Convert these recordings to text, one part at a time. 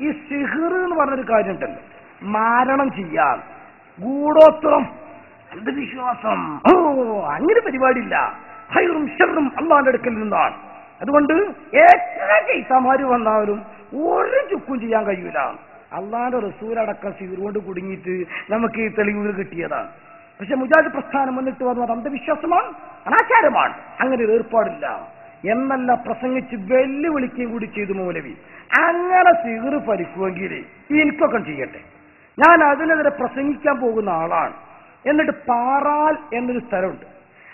ഈ സിഹിർ എന്ന് പറഞ്ഞൊരു കാര്യമുണ്ടല്ലോ, മാരണം ചെയ്യാൻ, ഗൂഢോത്രം, അന്ധവിശ്വാസം, അങ്ങനെ പരിപാടിയില്ല. ഹൈറും ഷർറും അള്ളാന്റെ അടുക്കൽ നിന്നാണ്. അതുകൊണ്ട് എത്ര ചൈത്താമാര് വന്നാലും ഒരു ചുക്കും ചെയ്യാൻ കഴിയൂല. അള്ളാന്റെ റസൂലടക്കം സിഹിർ കൊണ്ട് കുടുങ്ങിയിട്ട് നമുക്ക് ഈ തെളിവുകൾ കിട്ടിയതാണ്. പക്ഷെ മുജാഹിദ് പ്രസ്ഥാനം വന്നിട്ട് വന്നത് അന്ധവിശ്വാസമാണ്, അനാചാരമാണ്, അങ്ങനെ ഒരു ഏർപ്പാടില്ല എന്നല്ല പ്രസംഗിച്ച് വെല്ലുവിളിക്കുകയും കൂടി ചെയ്തു മൗലവി. അങ്ങനെ സിഹിർ ഫലിക്കുമെങ്കിൽ എനിക്കൊക്കെ ചെയ്യട്ടെ, ഞാൻ അതിനെതിരെ പ്രസംഗിക്കാൻ പോകുന്ന ആളാണ്. എന്നിട്ട് പാറാൽ എന്നൊരു സ്ഥലമുണ്ട്,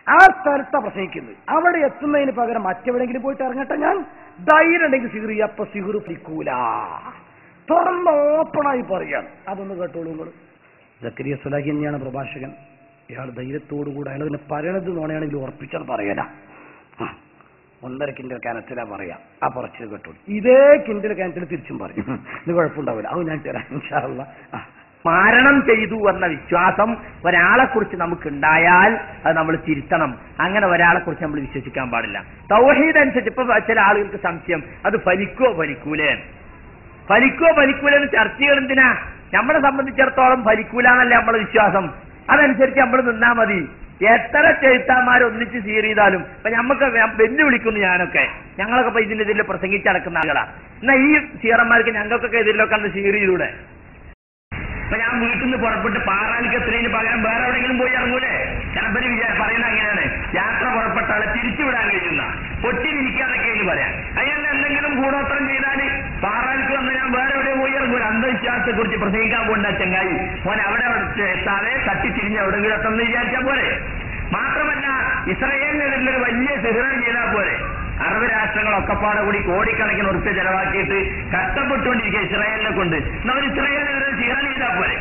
ആ സ്ഥലത്താണ് പ്രസംഗിക്കുന്നത്. അവിടെ എത്തുന്നതിന് പകരം മറ്റെവിടെയെങ്കിലും പോയിട്ട് ഇറങ്ങട്ടെ, ഞാൻ ധൈര്യം ഉണ്ടെങ്കിൽ സിഹിർ ചെയ്യാം. അപ്പൊ സിഹിർ ഫലിക്കൂല, തുറന്ന് ഓപ്പണായി പറയാണ്. അതൊന്ന് കേട്ടോളൂ നിങ്ങൾ. സക്കരിയ സ്വലാഹി തന്നെയാണ് പ്രഭാഷകൻ. ഇയാൾ ധൈര്യത്തോടുകൂടെ അയാൾ പിന്നെ പറയണത് നോണയാണെങ്കിൽ ഉറപ്പിച്ചാൽ പറയല. 1.5 കിൻഡൽ കാനത്തിലാ പറയാ, ആ പറച്ചിൽ കേട്ടോളൂ. ഇതേ കിൻഡൽ കാനത്തിൽ തിരിച്ചും പറയും, ഇത് കുഴപ്പമുണ്ടാവില്ല. അത് ഞാൻ തരാം ഇൻഷാ അല്ലാഹ്. മാരണം ചെയ്തു എന്ന വിശ്വാസം ഒരാളെ കുറിച്ച് നമുക്കുണ്ടായാൽ അത് നമ്മൾ തിരുത്തണം. അങ്ങനെ ഒരാളെ കുറിച്ച് നമ്മൾ വിശ്വസിക്കാൻ പാടില്ല. തൗഹീദ് അനുസരിച്ച് ഇപ്പൊ ചില ആളുകൾക്ക് സംശയം, അത് ഫലിക്കോ ഫലിക്കൂലേ, ഫലിക്കോ ഫലിക്കൂലെന്ന് ചർച്ചകൾ എന്തിനാ? നമ്മളെ സംബന്ധിച്ചിടത്തോളം ഫലിക്കൂല എന്നല്ല നമ്മളെ വിശ്വാസം. അതനുസരിച്ച് നമ്മൾ നിന്നാ മതി. എത്ര ചെഴുത്താന്മാരൊന്നിച്ച് സീർ ചെയ്താലും ഇപ്പൊ ഞമ്മക്ക് വെല്ലുവിളിക്കുന്നു. ഞങ്ങളൊക്കെ ഇപ്പൊ ഇതിൽ പ്രസംഗിച്ചടക്കുന്ന ആളുകളാ. എന്നാ ഈ സീറന്മാർക്ക് ഞങ്ങൾക്കൊക്കെ എതിരിലൊക്കെ അന്ന് സീർ ചെയ്തൂടെ? അപ്പൊ ഞാൻ വീട്ടിൽ നിന്ന് പുറപ്പെട്ട് പാറാലിക്ക് എത്തുന്നതിന് പകരം വേറെ എവിടെയെങ്കിലും പോയി ഇറങ്ങൂലേ? ചാമ്പരി പറയുന്നത് അങ്ങനെയാണ്. യാത്ര പുറപ്പെട്ട ആളെ തിരിച്ചുവിടാൻ കഴിയുന്ന ഒറ്റിരിക്കാന്നൊക്കെ എന്ന് പറയാം. അയാൾ എന്തെങ്കിലും ഗൂഢോത്രം ചെയ്താൽ പാറാലിക്ക് വന്ന് ഞാൻ വേറെ എവിടെ പോയി ഇറങ്ങൂല. അന്ധവിശ്വാസത്തെ കുറിച്ച് പ്രസംഗിക്കാൻ പോകണ്ട ചങ്ങായി, മോൻ അവിടെ എത്താതെ തട്ടിത്തിരിഞ്ഞ് എവിടെങ്കിലും എത്തുമെന്ന് വിചാരിച്ചാൽ പോലെ. മാത്രമല്ല ഇസ്രായേലിനെതിരെ വലിയ സിഹ്റം ചെയ്താൽ പോലെ. അറബ് രാഷ്ട്രങ്ങളൊക്കെപ്പാടെ കൂടി കോടിക്കണക്കിന് ഉറുപ്പ്യ ചെലവാക്കിയിട്ട് കഷ്ടപ്പെട്ടുകൊണ്ടിരിക്കുക ഇസ്രായേലിനെ കൊണ്ട്. നമ്മൾ ഇസ്രായേലിനെതിരെ സിഹ്റം ചെയ്താൽ പോലെ.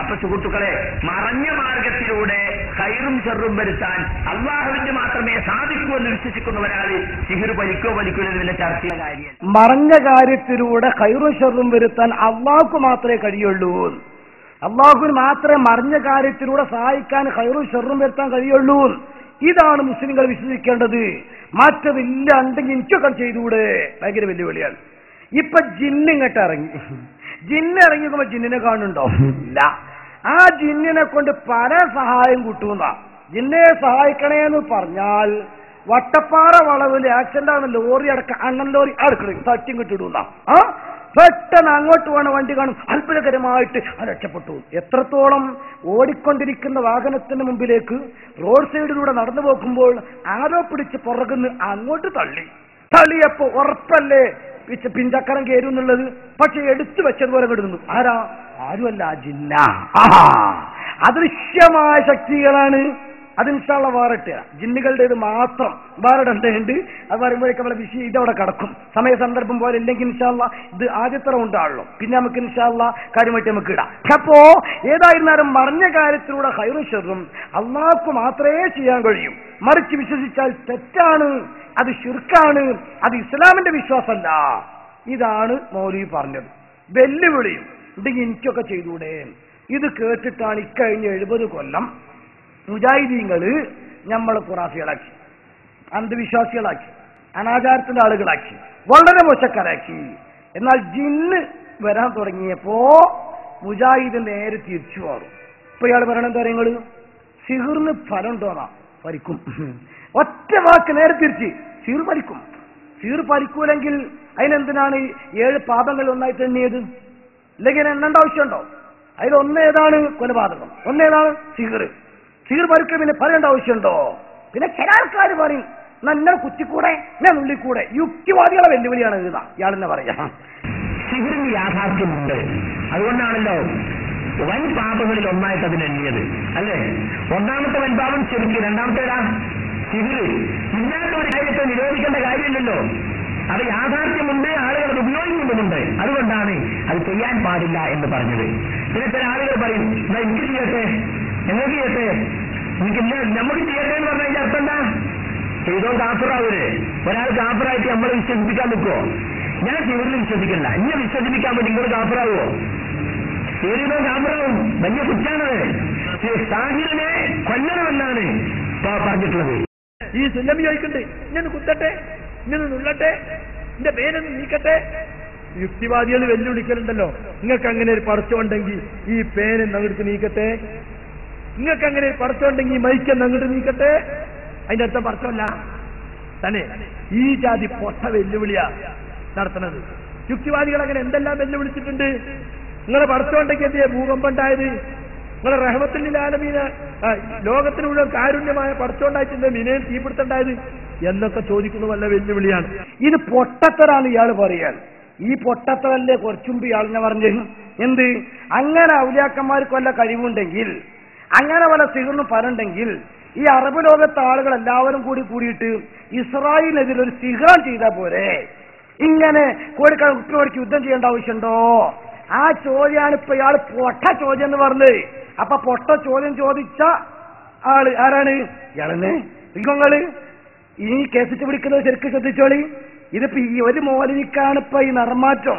അപ്പൊ സുഹൃത്തുക്കളെ, മറഞ്ഞ മാർഗത്തിലൂടെ ഖൈറും ഷർറും വരുത്താൻ അള്ളാഹുവിന് മാത്രമേ സാധിക്കൂ എന്ന് വിശ്വസിക്കുന്ന ഒരാൾ സിഹിർ ഫലിക്കോ ഫലിക്കോ എന്നതിന്റെ ചർച്ചയുടെ കാര്യം. മറഞ്ഞ കാര്യത്തിലൂടെ ഖൈറും ഷർറും വരുത്താൻ അള്ളാഹുക്ക് മാത്രമേ കഴിയുള്ളൂ. അള്ളാഹുവിന് മാത്രമേ മറിഞ്ഞ കാര്യത്തിലൂടെ സഹായിക്കാൻ ഖൈറും ഷർറും വരുത്താൻ കഴിയുള്ളൂ. ഇതാണ് മുസ്ലിങ്ങൾ വിശ്വസിക്കേണ്ടത്. മറ്റതില്ല ഉണ്ടെങ്കിൽ എനിക്കൊക്കെ ചെയ്തുകൂടെ? ഭയങ്കര വെല്ലുവിളിയാണ്. ഇപ്പൊ ജിന്നിങ്ങട്ട് ഇറങ്ങി, ജിന്നിറങ്ങിക്കുമ്പോ ജിന്നിനെ കാണുന്നുണ്ടോ? ഇല്ല. ആ ജിന്നിനെ കൊണ്ട് പല സഹായം കിട്ടുന്ന. ജിന്നെ സഹായിക്കണേന്ന് പറഞ്ഞാൽ വട്ടപ്പാറ വളവിൽ ആക്സിഡന്റ് ആണ്, ലോറി അടക്കം അണ്ണൻ ലോറി അടുക്കണം, തട്ടിയും കിട്ടിടുന്ന. പെട്ടെന്ന് അങ്ങോട്ട് പോണ വണ്ടി കാണും, അത്ഭുതകരമായിട്ട് അത് രക്ഷപ്പെട്ടു. എത്രത്തോളം ഓടിക്കൊണ്ടിരിക്കുന്ന വാഹനത്തിന് മുമ്പിലേക്ക് റോഡ് സൈഡിലൂടെ നടന്നു പോകുമ്പോൾ ആരോ പിടിച്ച് പുറകുന്ന് അങ്ങോട്ട് തള്ളിയപ്പോ ഉറപ്പല്ലേ പിഞ്ചക്കരം കയറും എന്നുള്ളത്. പക്ഷെ എടുത്തു വെച്ചതുപോലെ കിടന്നു. ആരുമല്ല, ജിന്ന. അദൃശ്യമായ ശക്തികളാണ്. അത് ഇൻഷാള്ള വേറിട്ട് ജിന്നുകളുടേത് മാത്രം വേറിടേണ്ടതുണ്ട്. അത് പറയുമ്പോഴേക്കും നമ്മളെ വിഷയം ഇതവിടെ കിടക്കും. സമയ സന്ദർഭം പോലെ ഇല്ലെങ്കിൽ ഇൻഷാള്ള ഇത് ആദ്യത്തെ റൗണ്ടാണല്ലോ, പിന്നെ നമുക്ക് ഇൻഷാള്ള കാര്യമായിട്ട് നമുക്ക് ഇടാം. അപ്പോ ഏതായിരുന്നാലും മറിഞ്ഞ കാര്യത്തിലൂടെ ഖൈറും ഷർറും അള്ളാഹ്ക്ക് മാത്രമേ ചെയ്യാൻ കഴിയൂ. മറിച്ച് വിശ്വസിച്ചാൽ തെറ്റാണ്, അത് ശിർക്കാണ്, അത് ഇസ്ലാമിന്റെ വിശ്വാസമല്ല. ഇതാണ് മൗലവി പറഞ്ഞത്. വെല്ലുവിളിയും ഉണ്ടെങ്കിൽ എനിക്കൊക്കെ ചെയ്തൂടെ? ഇത് കേട്ടിട്ടാണ് ഇക്കഴിഞ്ഞ 70 കൊല്ലം മുജാഹിദീങ്ങള് നമ്മളെ ഖുറാഫികളാക്കി, അന്ധവിശ്വാസികളാക്കി, അനാചാരത്തിന്റെ ആളുകളാക്കി, വളരെ മോശക്കാരാക്കി. എന്നാൽ ജിന്ന് വരാൻ തുടങ്ങിയപ്പോ മുജാഹിദ് നേരെ തിരിച്ചു മാറും. ഇപ്പൊ ഇയാൾ പറയണ കാര്യങ്ങള് സിഹിറിന് ഫലം ഉണ്ടോന്നാ? ഫലിക്കും. ഒറ്റ വാക്ക് നേരെ തിരിച്ച്, സിഹിർ ഫലിക്കും. സിഹിർ ഫലിക്കൂലെങ്കിൽ അതിനെന്തിനാണ് 7 പാപങ്ങൾ ഒന്നായിട്ട് എണ്ണിയത്? അല്ലെങ്കിൽ എണ്ണേണ്ട ആവശ്യമുണ്ടോ? അതിലൊന്നേതാണ് കൊലപാതകം, ഒന്നേതാണ് സിഹിർ. സിഹിർ ഫലിക്കുക പിന്നെ പറയേണ്ട ആവശ്യമുണ്ടോ? പിന്നെ ചില ആൾക്കാർ പറയും നല്ല കുത്തിക്കൂടെ, ഞാൻ ഉള്ളിക്കൂടെ. യുക്തിവാദികളെ വെല്ലുവിളിയാണ് ഇയാളെന്നെ പറയാം. സിഹിറിന് യാഥാർത്ഥ്യമുണ്ട്. അതുകൊണ്ടാണല്ലോ വൻ പാപങ്ങളിൽ ഒന്നായിട്ട് അതിനെണ്ണിയത് അല്ലേ? ഒന്നാമത്തെ വൻപാപം ശരിക്ക്, രണ്ടാമത്തേതാ സിഹിർ. ഇല്ലാത്ത ഒരു കാര്യത്തെ നിരോധിക്കേണ്ട കാര്യമില്ലല്ലോ. അത് യാഥാർത്ഥ്യമുണ്ട്, ആളുകൾ അത് ഉപയോഗിക്കുന്നുമുണ്ട്. അതുകൊണ്ടാണ് അത് ചെയ്യാൻ പാടില്ല എന്ന് പറഞ്ഞത്. പിന്നെ ചില ആളുകൾ പറയും എനിക്ക് ചെയ്യട്ടെ, ഞങ്ങൾക്ക് ചെയ്യട്ടെ, എനിക്കില്ല നമുക്ക് ചെയ്യട്ടെ എന്ന് പറഞ്ഞു കഴിഞ്ഞാൽ അർത്ഥം എന്താ? ചെയ്തോ കാഫിറാവൂലേ? ഒരാൾ കാഫിറായിട്ട് നമ്മളെ വിശ്വസിപ്പിക്കാൻ നിൽക്കുവോ? ഞാൻ സിഹിറിൽ വിശ്വസിക്കണ്ട, എന്നെ വിശ്വസിപ്പിക്കാൻ വേണ്ടി നിങ്ങൾ കാഫിറാവോ? ചെയ്തോ കാഫിറാവും, വലിയ കുറ്റാണത്. സാഹിറിനെ കൊല്ലണമെന്നാണ് പറഞ്ഞിട്ടുള്ളത്. ഈ സുന്നമി ചോദിക്കണ്ടേ, ഞാൻ കുത്തട്ടെ, ഇങ്ങനെ നുള്ളട്ടെ, എന്റെ പേരൊന്ന് നീക്കട്ടെ, യുക്തിവാദികൾ വെല്ലുവിളിക്കലുണ്ടല്ലോ, നിങ്ങൾക്ക് അങ്ങനെ ഒരു പടച്ചുണ്ടെങ്കിൽ ഈ പേനെന്ന് അങ്ങോട്ട് നീക്കട്ടെ, നിങ്ങൾക്ക് അങ്ങനെ ഒരു പടച്ചുണ്ടെങ്കിൽ ഈ മൈക്കെന്ന് അങ്ങോട്ട് നീക്കട്ടെ. അതിന്റെ അർത്ഥം പടച്ചമല്ല തന്നെ. ഈ ജാതി പൊട്ട വെല്ലുവിളിയാ നടത്തുന്നത്. യുക്തിവാദികൾ അങ്ങനെ എന്തെല്ലാം വെല്ലുവിളിച്ചിട്ടുണ്ട്. നിങ്ങളെ പടച്ചുണ്ടെങ്കിൽ എന്തിയാ ഭൂകമ്പം ഉണ്ടായത്? നിങ്ങളെ റഹ്മത്തുൽ ആലമീന ലോകത്തിന് മുഴുവൻ കാരുണ്യമായ പടച്ചുണ്ടായിട്ടുണ്ട്, മിനയിൽ തീപിടുത്തുണ്ടായത് എന്നൊക്കെ ചോദിക്കുന്ന വല്ല വെല്ലുവിളിയാണ്. ഇത് പൊട്ടത്തരാണ് ഇയാൾ പറയാൻ. ഈ പൊട്ടത്തരല്ലേ കുറച്ചുമ്പ് ഇയാളിനെ പറഞ്ഞു എന്ത് അങ്ങനെ ഔലിയാക്കന്മാർക്ക് വല്ല കഴിവുണ്ടെങ്കിൽ, അങ്ങനെ വല്ല സിഹറിനും പരണ്ടെങ്കിൽ ഈ അറബ് ലോകത്തെ ആളുകൾ എല്ലാവരും കൂടിയിട്ട് ഇസ്രായേലിനെതിരെ ഒരു സിഹ്റാൻ ചെയ്താൽ പോരെ? ഇങ്ങനെ കോടിക്കണക്കിന് യുദ്ധം ചെയ്യേണ്ട ആവശ്യമുണ്ടോ? ആ ചോദ്യമാണ് ഇപ്പൊ ഇയാൾ പൊട്ട ചോദ്യം എന്ന് പറഞ്ഞത്. അപ്പൊ പൊട്ട ചോദ്യം ചോദിച്ച ആള് ആരാണ്? ഇയാളെന്നെ. നിങ്ങള് ഈ കേസിട്ട് പിടിക്കുന്നത് ശരിക്കും ശ്രദ്ധിച്ചോളി. ഇതിപ്പോ ഈ ഒരു മൗലവിക്കാണ് ഇപ്പൊ ഈ നിർമാറ്റം.